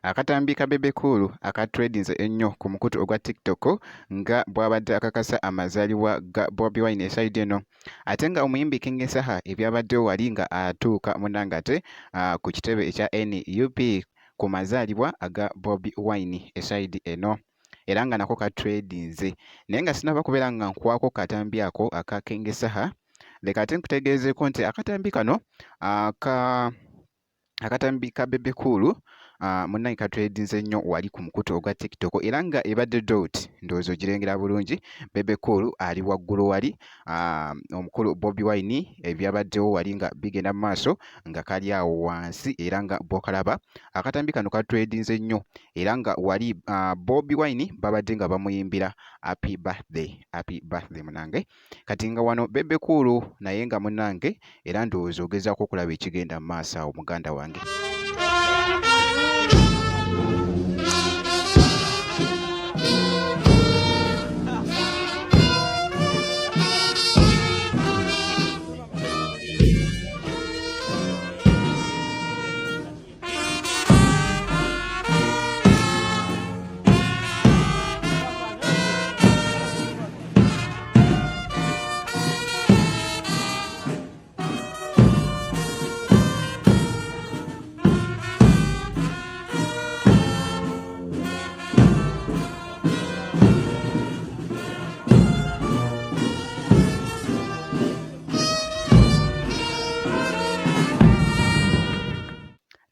Akatambi ka Bebe Cool akatredinze ennyo ku mukutu ogwa TikTok nga bw'abadde akakasa amazaalibwa ga Bobi Wine esayidi eno, ate nga omuyimbi King Saha ebyabaddewo wali nga atuuka munnange ate ku kitebe ekya NUP ku mazaalibwa aga Bobi Wine esayidi eno, era nga nako katredinze. Naye nga sinaba kubeera nga nkwako katambi ako aka King Saha, leka ate nkutegeezeeko nti akatambi kano akatambi ka Bebe Cool munnange katredinze nnyo wali ku mukutu ogwa TikTok, era nga ebadde dot ndowooza ogirengera bulungi. Bebe Cool ali waggulu wali, omukulu Bobi Wine ebyabaddewo wali nga bigenda mu maaso nga kali awo wansi, era nga bw'okalaba akatambi kano katredinze nnyo, era nga wali Bobi Wine babadde nga bamuyimbira happy birthday munnange. Kati nga wano Bebe Cool naye nga munnange era ndowooza ogezaako okulaba ekigenda mu maaso awo muganda wange.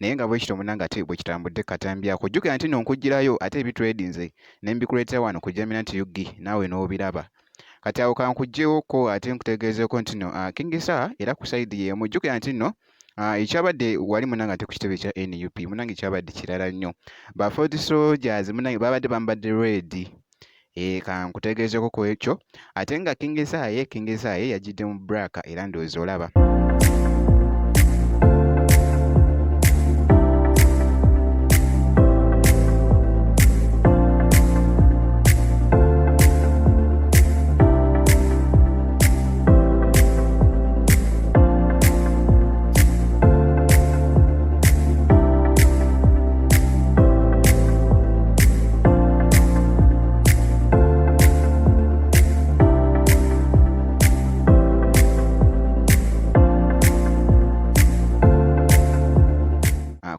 Naye nga bwe kityo munnange ate bwe kitambudde katambi ako, jjukira nti nno nkugirayo ate ebitredinze ne mbikuleetera wano ku Germinant Yugi naawe n'obiraba. Kati awo kankuggyeewoko ate nkutegeezeeko nti nno King Saha era ku sayidi y'emu, jjukira nti nno ekyabadde wali munnange ate ku kitebe ekya NUP munnange kyabadde kirala nnyo. Ba Ford Soldiers munnange babadde bambadde red. Kankutegeezeeko ku ekyo, ate nga King Saha ye yajjidde mu black era ndowooza olaba.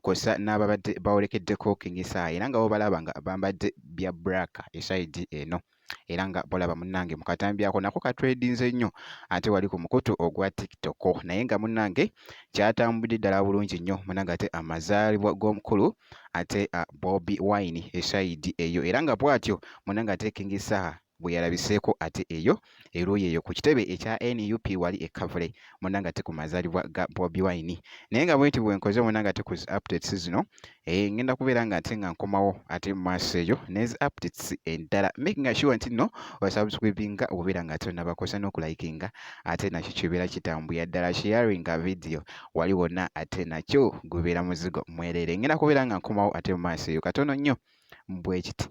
Kosa n'ababadde bawolekeddeko King Saha era nga bo balaba nga bambadde bya black esayidi eno, era nga bolaba munnange mu katambi ako nako katredinze nnyo ate wali ku mukutu ogwa TikTok. Naye nga munnange kyatambudde ddala bulungi nnyo munnange ate amazaalibwa g'omukulu ate Bobi Wine esayidi eyo, era nga bw'atyo munnange ate King Saha bwe yalabiseeko ate eyo eruuyi eyo ku kitebe ekya NUP wali ekavule munnange ate ku mazaalibwa ga Bobi Wine. Naye nga bwenti bwe nkoze munnange ate ku updates zino ngenda kubeera nga ate nga nkomawo ate mu maaso eyo n'ezi updates endala, making sure nti nno osubscribinga obeera nga ate onnabakosa n'okulayikinga ate nakyo kibeera kitambuya ddala, sharinga video wali wonna ate nakyo gubeera muzigo mwereere. Ngenda kubeera nga nkomawo ate mu maaso eyo katono nnyo bwe kiti.